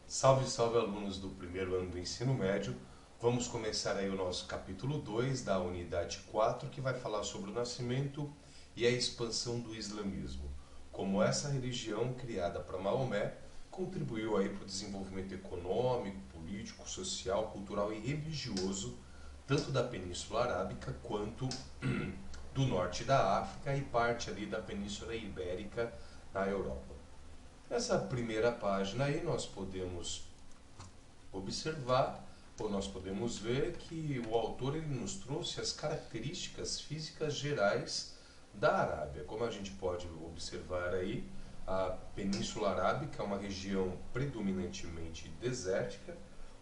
Salve, salve alunos do primeiro ano do ensino médio. Vamos começar aí o nosso capítulo 2 da unidade 4, que vai falar sobre o nascimento e a expansão do islamismo. Como essa religião criada para Maomé contribuiu aí para o desenvolvimento econômico, político, social, cultural e religioso, tanto da Península Arábica quanto do norte da África e parte ali da Península Ibérica na Europa. Nessa primeira página aí nós podemos observar, ou nós podemos ver que o autor ele nos trouxe as características físicas gerais da Arábia. Como a gente pode observar aí, a Península Arábica é uma região predominantemente desértica,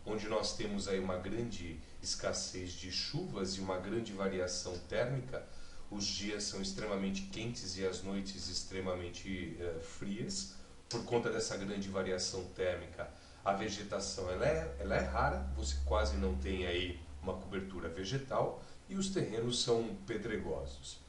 onde nós temos aí uma grande escassez de chuvas e uma grande variação térmica. Os dias são extremamente quentes e as noites extremamente frias. Por conta dessa grande variação térmica, a vegetação ela é rara, você quase não tem aí uma cobertura vegetal e os terrenos são pedregosos.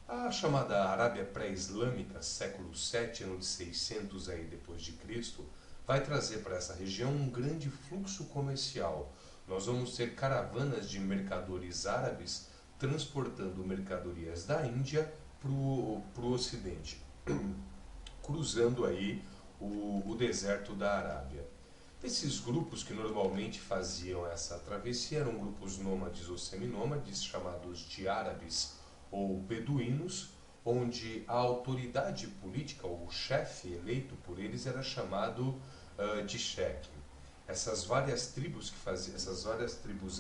A chamada Arábia pré-islâmica, século VII, ano de 600 aí depois de Cristo, vai trazer para essa região um grande fluxo comercial. Nós vamos ter caravanas de mercadores árabes transportando mercadorias da Índia para o Ocidente, cruzando aí o deserto da Arábia. Esses grupos que normalmente faziam essa travessia eram grupos nômades ou seminômades, chamados de árabes ou beduínos, onde a autoridade política, ou o chefe eleito por eles, era chamado de cheque. Essas várias tribos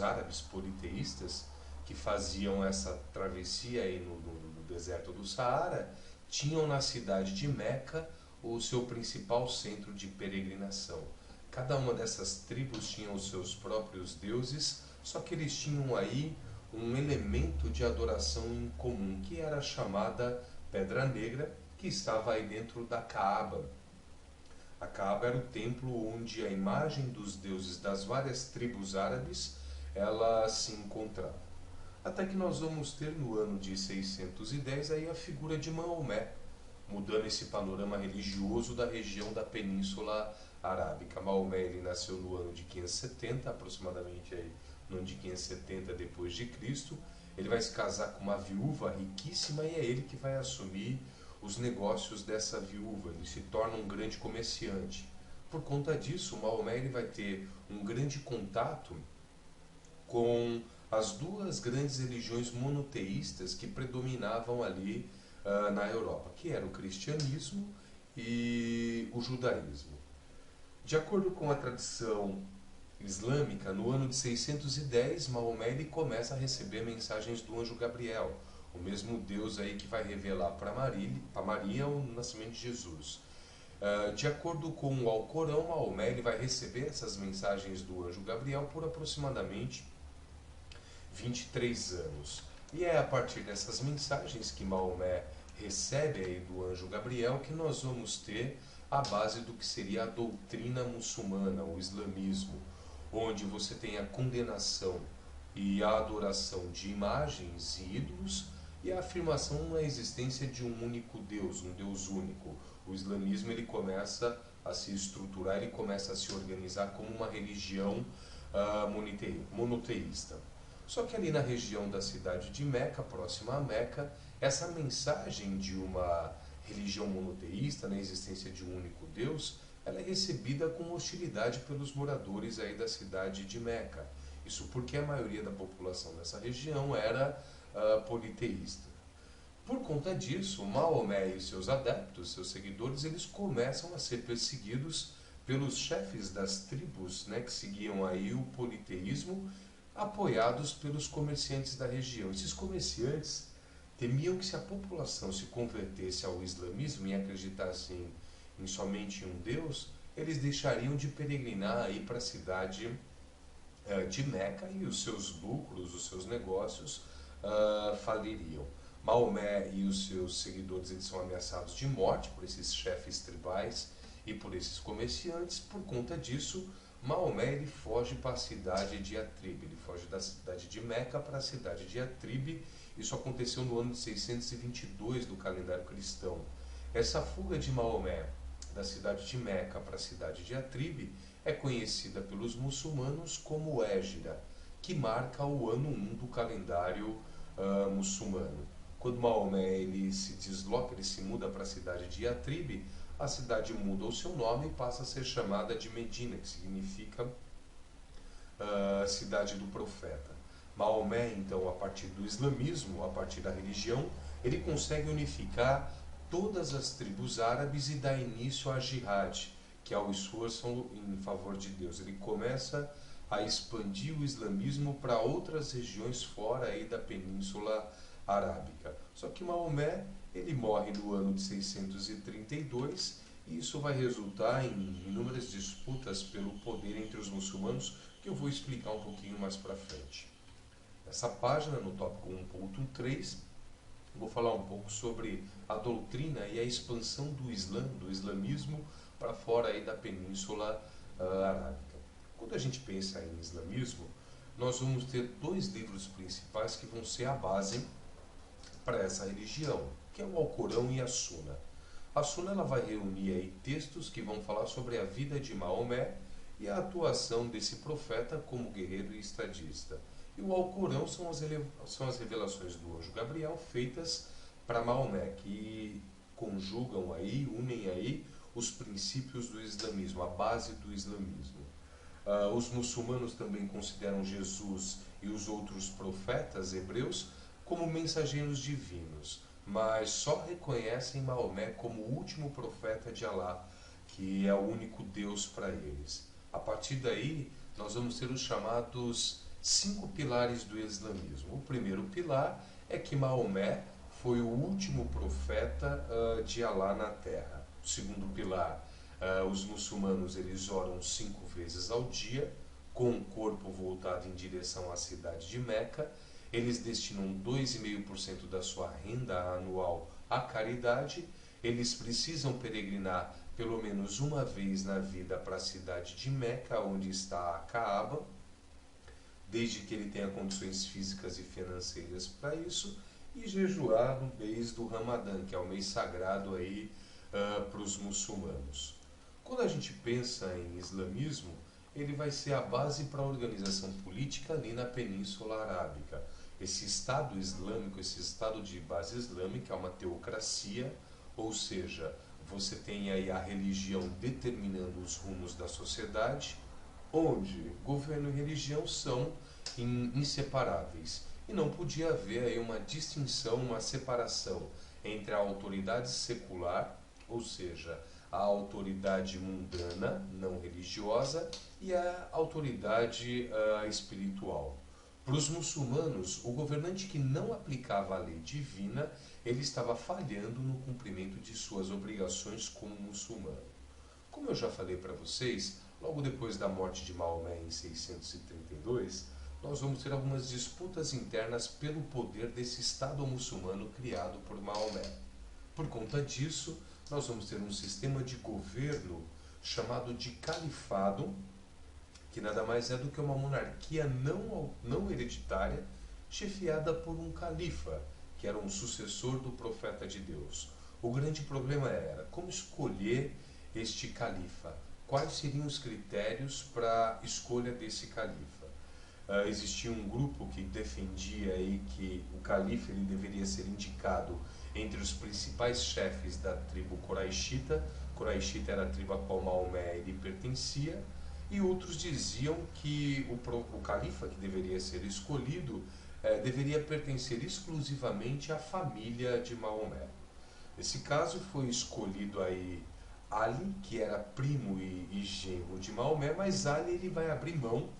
árabes politeístas que faziam essa travessia aí no deserto do Saara, tinham na cidade de Meca o seu principal centro de peregrinação. Cada uma dessas tribos tinha os seus próprios deuses, só que eles tinham aí um elemento de adoração em comum, que era a chamada Pedra Negra, que estava aí dentro da Caaba. A Caaba era o templo onde a imagem dos deuses das várias tribos árabes ela se encontrava. Até que nós vamos ter no ano de 610 aí a figura de Maomé, mudando esse panorama religioso da região da Península Arábica. Maomé ele nasceu no ano de 570, aproximadamente aí, no ano de 570 depois de Cristo. Ele vai se casar com uma viúva riquíssima e é ele que vai assumir os negócios dessa viúva. Ele se torna um grande comerciante. Por conta disso, Maomé ele vai ter um grande contato com as duas grandes religiões monoteístas que predominavam ali na Europa, que era o cristianismo e o judaísmo. De acordo com a tradição islâmica, no ano de 610, Maomé ele começa a receber mensagens do anjo Gabriel, o mesmo Deus aí que vai revelar para Maria o nascimento de Jesus. De acordo com o Alcorão, Maomé ele vai receber essas mensagens do anjo Gabriel por aproximadamente 23 anos. E é a partir dessas mensagens que Maomé recebe aí do anjo Gabriel que nós vamos ter a base do que seria a doutrina muçulmana, o islamismo, onde você tem a condenação e a adoração de imagens e ídolos e a afirmação da existência de um único Deus, um Deus único. O islamismo ele começa a se estruturar, ele começa a se organizar como uma religião monoteísta. Só que ali na região da cidade de Meca, próxima a Meca, essa mensagem de uma religião monoteísta, na existência de um único Deus, ela é recebida com hostilidade pelos moradores aí da cidade de Meca. Isso porque a maioria da população dessa região era politeísta. Por conta disso, Maomé e seus adeptos, seus seguidores, eles começam a ser perseguidos pelos chefes das tribos, né, que seguiam aí o politeísmo, apoiados pelos comerciantes da região. Esses comerciantes temiam que se a população se convertesse ao islamismo e acreditasse em somente um Deus, eles deixariam de peregrinar aí para a cidade de Meca e os seus lucros, os seus negócios faliriam. Maomé e os seus seguidores eles são ameaçados de morte por esses chefes tribais e por esses comerciantes. Por conta disso, Maomé ele foge para a cidade de Yatrib, ele foge da cidade de Meca para a cidade de Yatrib. Isso aconteceu no ano de 622 do calendário cristão. Essa fuga de Maomé da cidade de Meca para a cidade de Yatrib é conhecida pelos muçulmanos como Hégira, que marca o ano 1 do calendário muçulmano. Quando Maomé ele se desloca, ele se muda para a cidade de Yatrib, a cidade muda o seu nome e passa a ser chamada de Medina, que significa cidade do profeta. Maomé, então, a partir do islamismo, a partir da religião, ele consegue unificar todas as tribos árabes e dá início à jihad, que é o esforço em favor de Deus. Ele começa a expandir o islamismo para outras regiões fora aí da Península Arábica. Só que Maomé, ele morre no ano de 632 e isso vai resultar em inúmeras disputas pelo poder entre os muçulmanos, que eu vou explicar um pouquinho mais para frente. Nessa página, no tópico 1.3, vou falar um pouco sobre a doutrina e a expansão do islamismo para fora aí da Península Arábica. Quando a gente pensa em islamismo, nós vamos ter dois livros principais que vão ser a base para essa religião, que é o Alcorão e a Suna. A Suna ela vai reunir aí textos que vão falar sobre a vida de Maomé e a atuação desse profeta como guerreiro e estadista. E o Alcorão são as revelações do anjo Gabriel feitas para Maomé, que conjugam aí, unem aí os princípios do islamismo, a base do islamismo. Os muçulmanos também consideram Jesus e os outros profetas hebreus como mensageiros divinos, mas só reconhecem Maomé como o último profeta de Alá, que é o único Deus para eles. A partir daí, nós vamos ter os chamados 5 pilares do islamismo. O primeiro pilar é que Maomé foi o último profeta de Alá na Terra. O segundo pilar, os muçulmanos eles oram 5 vezes ao dia, com o corpo voltado em direção à cidade de Meca. Eles destinam 2,5% da sua renda anual à caridade. Eles precisam peregrinar pelo menos uma vez na vida para a cidade de Meca, onde está a Kaaba, desde que ele tenha condições físicas e financeiras para isso, e jejuar no mês do Ramadã, que é o mês sagrado aí para os muçulmanos. Quando a gente pensa em islamismo, ele vai ser a base para a organização política ali na Península Arábica. Esse Estado Islâmico, esse Estado de base islâmica é uma teocracia, ou seja, você tem aí a religião determinando os rumos da sociedade, onde governo e religião são inseparáveis. E não podia haver aí uma distinção, uma separação entre a autoridade secular, ou seja, a autoridade mundana, não religiosa, e a autoridade espiritual. Para os muçulmanos, o governante que não aplicava a lei divina, ele estava falhando no cumprimento de suas obrigações como muçulmano. Como eu já falei para vocês, logo depois da morte de Maomé em 632, nós vamos ter algumas disputas internas pelo poder desse Estado muçulmano criado por Maomé. Por conta disso, nós vamos ter um sistema de governo chamado de califado, que nada mais é do que uma monarquia não hereditária, chefiada por um califa, que era um sucessor do profeta de Deus. O grande problema era como escolher este califa, quais seriam os critérios para a escolha desse califa. Existia um grupo que defendia aí que o califa ele deveria ser indicado entre os principais chefes da tribo Quraishita. Quraishita era a tribo a qual Maomé ele pertencia, e outros diziam que o califa que deveria ser escolhido deveria pertencer exclusivamente à família de Maomé. Nesse caso foi escolhido aí Ali, que era primo e genro de Maomé, mas Ali ele vai abrir mão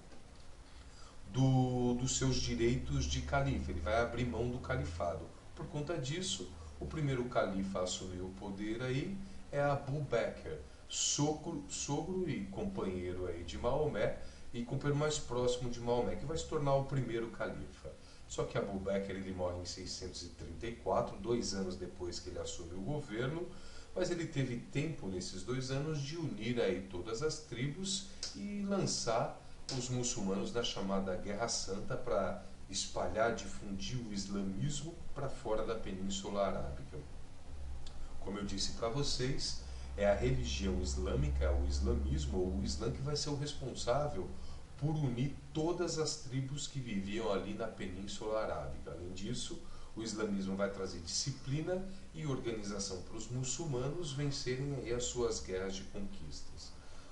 dos seus direitos de califa, ele vai abrir mão do califado. Por conta disso, o primeiro califa a assumir o poder aí é Abu Bakr, sogro e companheiro aí de Maomé e companheiro mais próximo de Maomé, que vai se tornar o primeiro califa. Só que Abu Bakr ele morre em 634, 2 anos depois que ele assume o governo, mas ele teve tempo nesses 2 anos de unir aí todas as tribos e lançar os muçulmanos da chamada Guerra Santa para espalhar, difundir o islamismo para fora da Península Arábica. Como eu disse para vocês, É a religião islâmica, o islamismo, ou o Islã, que vai ser o responsável por unir todas as tribos que viviam ali na Península Arábica. Além disso, o islamismo vai trazer disciplina e organização para os muçulmanos vencerem aí as suas guerras de conquistas.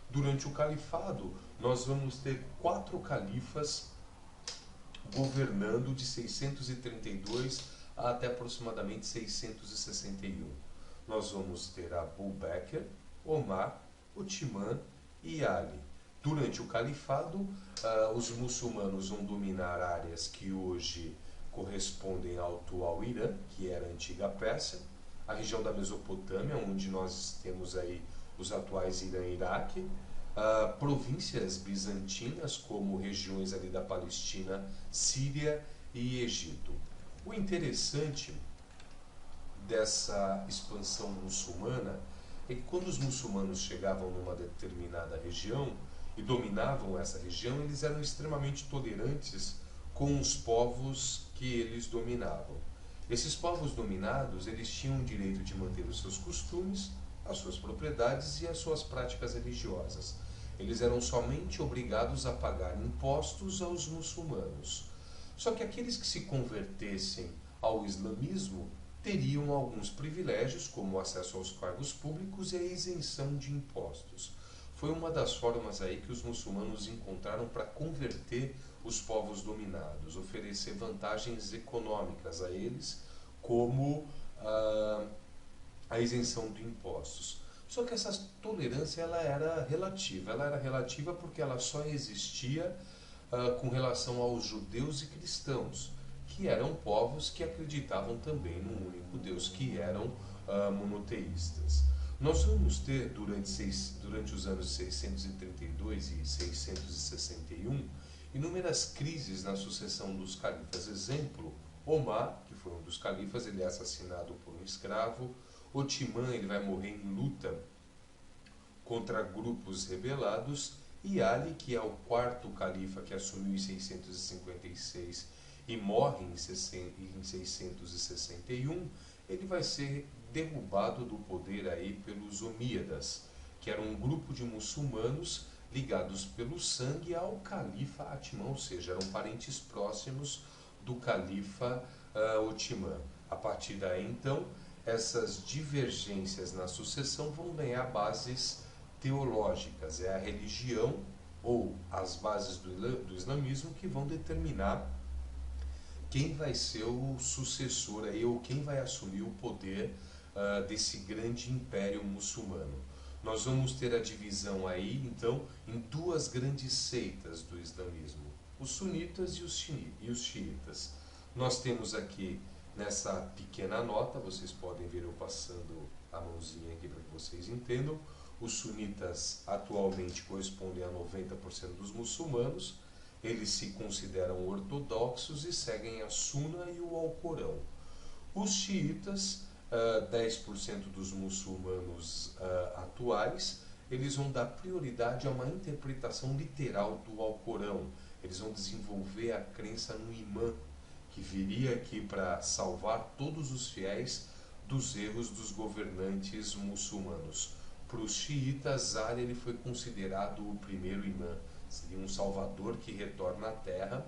Durante o califado, nós vamos ter 4 califas governando de 632 até aproximadamente 661. Nós vamos ter Abu Bakr, Omar, Uthman e Ali. Durante o califado, os muçulmanos vão dominar áreas que hoje correspondem ao atual Irã, que era a antiga Pérsia, a região da Mesopotâmia, onde nós temos aí os atuais Irã e Iraque, províncias bizantinas, como regiões ali da Palestina, Síria e Egito. O interessante dessa expansão muçulmana é que quando os muçulmanos chegavam numa determinada região e dominavam essa região, eles eram extremamente tolerantes com os povos que eles dominavam. Esses povos dominados, eles tinham o direito de manter os seus costumes, as suas propriedades e as suas práticas religiosas. Eles eram somente obrigados a pagar impostos aos muçulmanos. Só que aqueles que se convertessem ao islamismo teriam alguns privilégios, como o acesso aos cargos públicos e a isenção de impostos. Foi uma das formas aí que os muçulmanos encontraram para converter os povos dominados, oferecer vantagens econômicas a eles, como a isenção de impostos. Só que essa tolerância ela era relativa porque ela só existia com relação aos judeus e cristãos, que eram povos que acreditavam também num único Deus, que eram monoteístas. Nós vamos ter, durante os anos 632 e 661, inúmeras crises na sucessão dos califas. Exemplo, Omar, que foi um dos califas, ele é assassinado por um escravo. Othman, ele vai morrer em luta contra grupos rebelados. E Ali, que é o 4º califa que assumiu em 656 e morre em 661, ele vai ser derrubado do poder aí pelos Omíadas, que era um grupo de muçulmanos ligados pelo sangue ao califa Atimã, ou seja, eram parentes próximos do califa Othman. A partir daí, então, essas divergências na sucessão vão ganhar bases teológicas. É a religião ou as bases do islamismo que vão determinar quem vai ser o sucessor aí, ou quem vai assumir o poder desse grande império muçulmano. Nós vamos ter a divisão aí, então, em 2 grandes seitas do islamismo, os sunitas e os xiitas. Nós temos aqui, nessa pequena nota, vocês podem ver eu passando a mãozinha aqui para que vocês entendam, os sunitas atualmente correspondem a 90% dos muçulmanos, eles se consideram ortodoxos e seguem a Suna e o Alcorão. Os xiitas, 10% dos muçulmanos atuais, eles vão dar prioridade a uma interpretação literal do Alcorão. Eles vão desenvolver a crença no imã, que viria aqui para salvar todos os fiéis dos erros dos governantes muçulmanos. Para os xiitas, Ali ele foi considerado o primeiro imã, seria um salvador que retorna à terra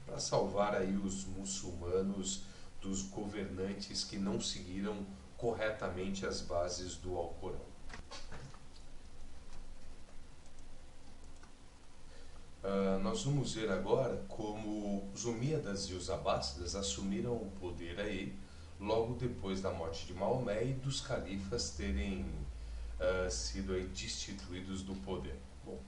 para salvar aí os muçulmanos dos governantes que não seguiram corretamente as bases do Alcorão. Nós vamos ver agora como os Omíadas e os Abássidas assumiram o poder aí logo depois da morte de Maomé e dos califas terem sido aí destituídos do poder. Bom,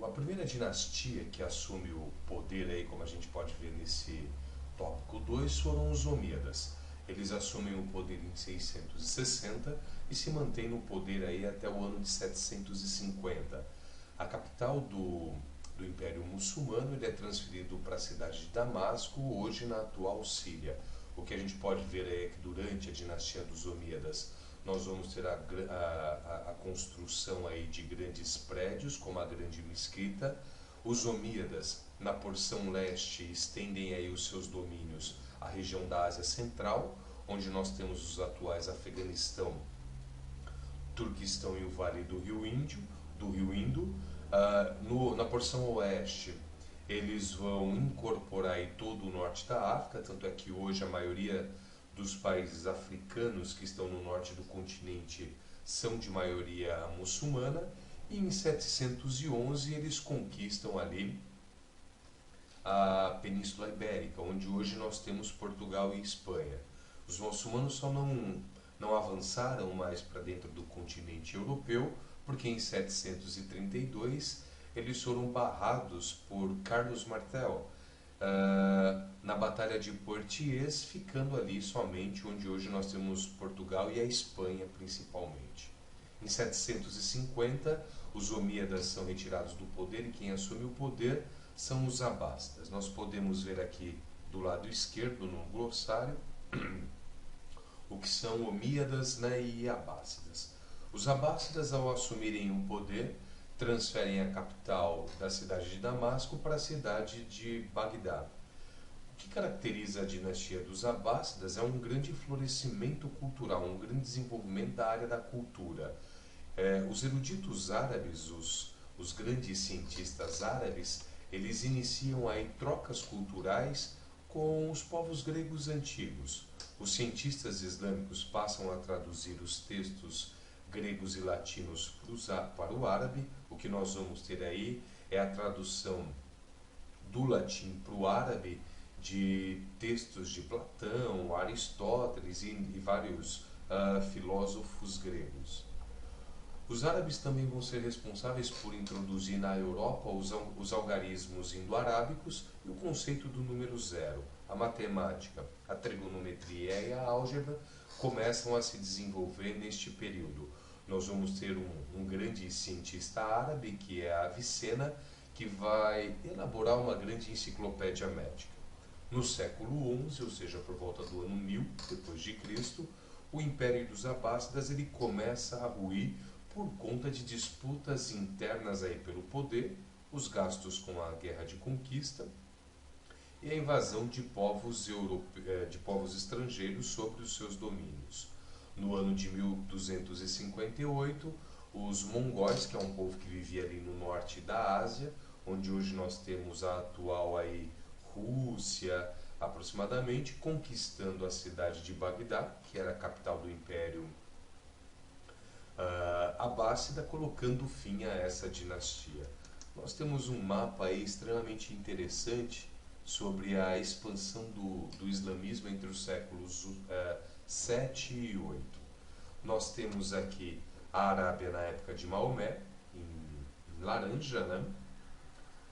a primeira dinastia que assume o poder aí, como a gente pode ver nesse tópico 2, foram os Omíadas. Eles assumem o poder em 660 e se mantêm no poder aí até o ano de 750. A capital do Império Muçulmano ele é transferido para a cidade de Damasco, hoje na atual Síria. O que a gente pode ver é que durante a dinastia dos Omíadas nós vamos ter a construção aí de grandes prédios, como a Grande Mesquita. Os Omíadas, na porção leste, estendem aí os seus domínios à região da Ásia Central, onde nós temos os atuais Afeganistão, Turquistão e o Vale do Rio Indo. Na porção oeste, eles vão incorporar aí todo o norte da África, tanto é que hoje a maioria dos países africanos que estão no norte do continente são de maioria muçulmana, e em 711 eles conquistam ali a Península Ibérica, onde hoje nós temos Portugal e Espanha. Os muçulmanos só não avançaram mais para dentro do continente europeu, porque em 732 eles foram barrados por Carlos Martel na Batalha de Poitiers, ficando ali somente onde hoje nós temos Portugal e a Espanha principalmente. Em 750, os omíadas são retirados do poder e quem assume o poder são os abássidas. Nós podemos ver aqui do lado esquerdo no glossário o que são omíadas, né, e abássidas. Os abássidas, ao assumirem o poder, transferem a capital da cidade de Damasco para a cidade de Bagdá. O que caracteriza a dinastia dos abássidas é um grande florescimento cultural, um grande desenvolvimento da área da cultura. Os eruditos árabes, os grandes cientistas árabes, eles iniciam aí trocas culturais com os povos gregos antigos. Os cientistas islâmicos passam a traduzir os textos gregos e latinos para o árabe. O que nós vamos ter aí é a tradução do latim para o árabe de textos de Platão, Aristóteles e vários filósofos gregos. Os árabes também vão ser responsáveis por introduzir na Europa os algarismos indo-arábicos e o conceito do número zero. A matemática, a trigonometria e a álgebra começam a se desenvolver neste período. Nós vamos ter um grande cientista árabe, que é Avicena, que vai elaborar uma grande enciclopédia médica. No século XI, ou seja, por volta do ano 1000 depois de Cristo, o Império dos Abássidas ele começa a ruir por conta de disputas internas aí pelo poder, os gastos com a guerra de conquista e a invasão de povos estrangeiros sobre os seus domínios. No ano de 1258, os mongóis, que é um povo que vivia ali no norte da Ásia, onde hoje nós temos a atual aí Rússia, aproximadamente, conquistando a cidade de Bagdá, que era a capital do Império Abássida, colocando fim a essa dinastia. Nós temos um mapa aí extremamente interessante sobre a expansão do islamismo entre os séculos 7 e 8. Nós temos aqui a Arábia na época de Maomé, em laranja, né?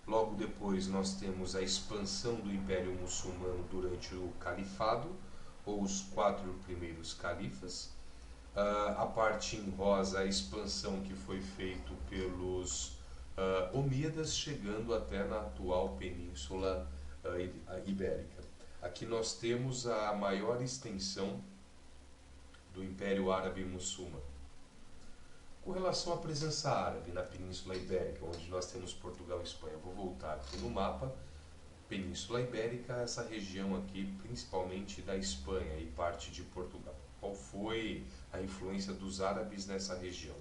Logo depois nós temos a expansão do Império Muçulmano durante o Califado, ou os 4 primeiros califas. A parte em rosa, a expansão que foi feita pelos omíadas, chegando até na atual Península Ibérica. Aqui nós temos a maior extensão do Império Árabe Muçulmano. Com relação à presença árabe na Península Ibérica, onde nós temos Portugal e Espanha, vou voltar aqui no mapa. Península Ibérica, essa região aqui, principalmente da Espanha e parte de Portugal. Qual foi a influência dos árabes nessa região?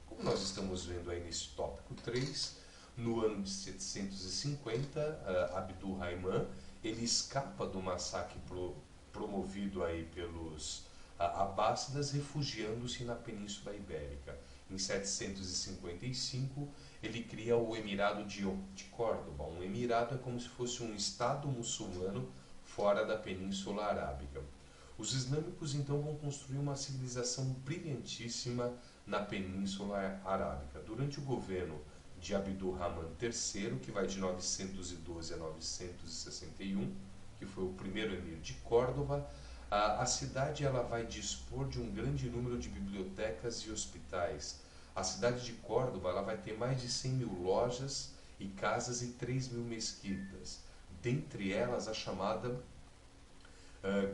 Como nós estamos vendo aí nesse tópico 3, no ano de 750, Abdul-Rahman ele escapa do massacre promovido aí pelos abássidas, refugiando-se na Península Ibérica. Em 755, ele cria o Emirado de Córdoba. Um emirado é como se fosse um estado muçulmano fora da Península Arábica. Os islâmicos então vão construir uma civilização brilhantíssima na Península Arábica. Durante o governo de Abdul-Rahman III, que vai de 912 a 961, que foi o primeiro emir de Córdoba, a cidade ela vai dispor de um grande número de bibliotecas e hospitais. A cidade de Córdoba ela vai ter mais de 100 mil lojas e casas e 3 mil mesquitas. Dentre elas, a chamada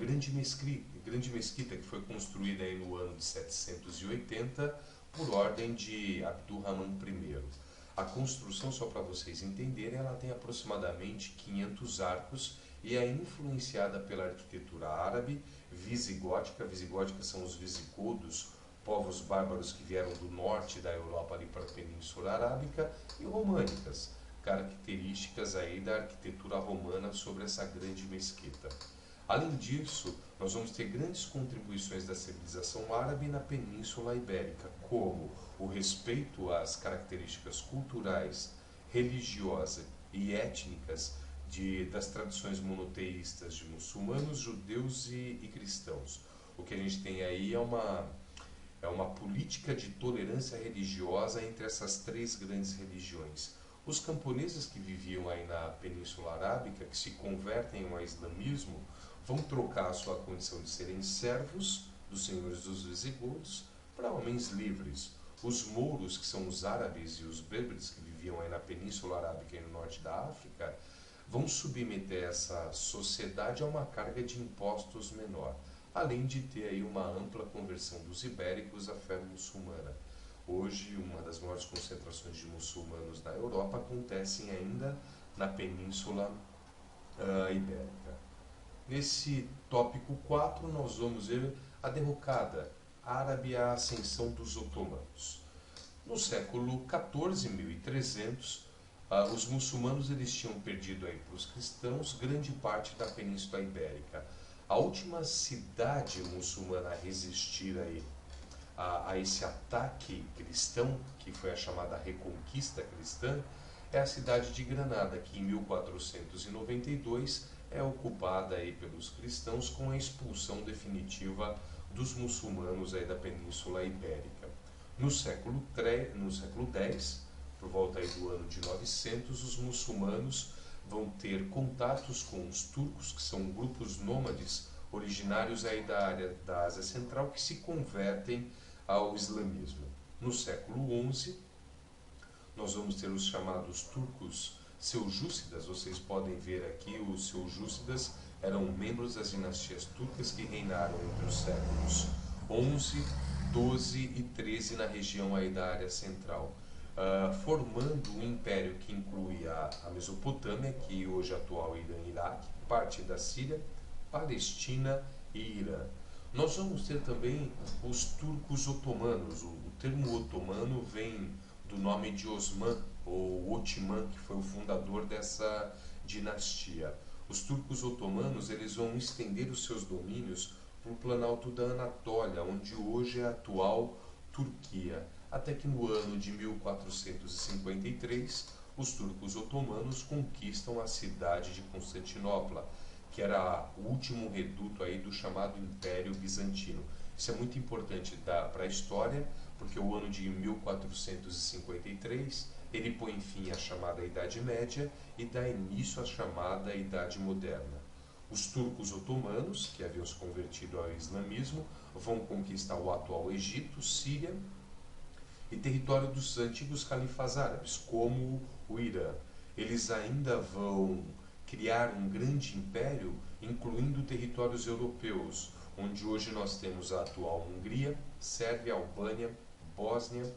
Grande Mesquita, que foi construída aí no ano de 780 por ordem de Abdul-Rahman I. A construção, só para vocês entenderem, ela tem aproximadamente 500 arcos e é influenciada pela arquitetura árabe, visigótica. Visigótica são os visigodos, povos bárbaros que vieram do norte da Europa ali para a Península Arábica, e românicas, características aí da arquitetura romana sobre essa grande mesquita. Além disso, nós vamos ter grandes contribuições da civilização árabe na Península Ibérica, como o respeito às características culturais, religiosas e étnicas das tradições monoteístas de muçulmanos, judeus e cristãos. O que a gente tem aí é uma política de tolerância religiosa entre essas três grandes religiões. Os camponeses que viviam aí na Península Arábica, que se convertem ao islamismo, vão trocar a sua condição de serem servos dos senhores dos visigodos para homens livres. Os mouros, que são os árabes e os berbers que viviam aí na Península Arábica e no norte da África, vão submeter essa sociedade a uma carga de impostos menor, além de ter aí uma ampla conversão dos ibéricos à fé muçulmana. Hoje, uma das maiores concentrações de muçulmanos na Europa acontecem ainda na Península Ibérica. Nesse tópico 4, nós vamos ver a derrocada árabe e a ascensão dos otomanos. No século XIV, 1300, os muçulmanos eles tinham perdido aí para os cristãos grande parte da Península Ibérica. A última cidade muçulmana a resistir aí a esse ataque cristão, que foi a chamada Reconquista Cristã, é a cidade de Granada, que em 1492 é ocupada aí pelos cristãos com a expulsão definitiva dos muçulmanos aí da Península Ibérica. No século X, por volta aí do ano de 900, os muçulmanos vão ter contatos com os turcos, que são grupos nômades originários aí da área da Ásia Central que se convertem ao islamismo. No século XI, nós vamos ter os chamados turcos seljúcidas. Vocês podem ver aqui, os seljúcidas eram membros das dinastias turcas que reinaram entre os séculos XI, XII e XIII na região aí da área central, formando um império que incluía a Mesopotâmia, que hoje é atual Irã e Iraque, parte da Síria, Palestina e Irã. Nós vamos ter também os turcos otomanos. O termo otomano vem do nome de Osman, ou Otman, que foi o fundador dessa dinastia. Os turcos otomanos eles vão estender os seus domínios para o planalto da Anatólia, onde hoje é a atual Turquia, até que no ano de 1453 os turcos otomanos conquistam a cidade de Constantinopla, que era o último reduto aí do chamado Império Bizantino. Isso é muito importante para a história, porque o ano de 1453 ele põe fim à chamada Idade Média e dá início à chamada Idade Moderna. Os turcos otomanos, que haviam se convertido ao islamismo, vão conquistar o atual Egito, Síria e território dos antigos califas árabes, como o Irã. Eles ainda vão criar um grande império, incluindo territórios europeus, onde hoje nós temos a atual Hungria, Sérvia, Albânia, Bósnia,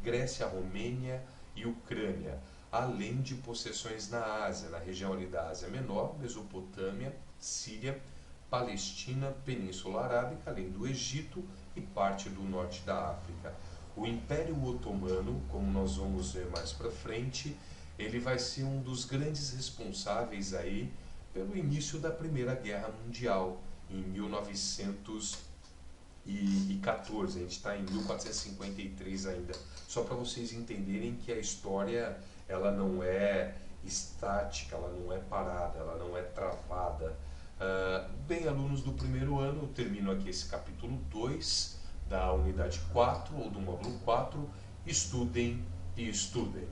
Grécia, Romênia e Ucrânia, além de possessões na Ásia, na região ali da Ásia Menor, Mesopotâmia, Síria, Palestina, Península Arábica, além do Egito e parte do norte da África. O Império Otomano, como nós vamos ver mais para frente, ele vai ser um dos grandes responsáveis aí pelo início da Primeira Guerra Mundial, em 1914. A gente está em 1453 ainda. Só para vocês entenderem que a história ela não é estática, ela não é parada, ela não é travada. Bem, alunos do primeiro ano, eu termino aqui esse capítulo 2 da unidade 4 ou do módulo 4. Estudem e estudem.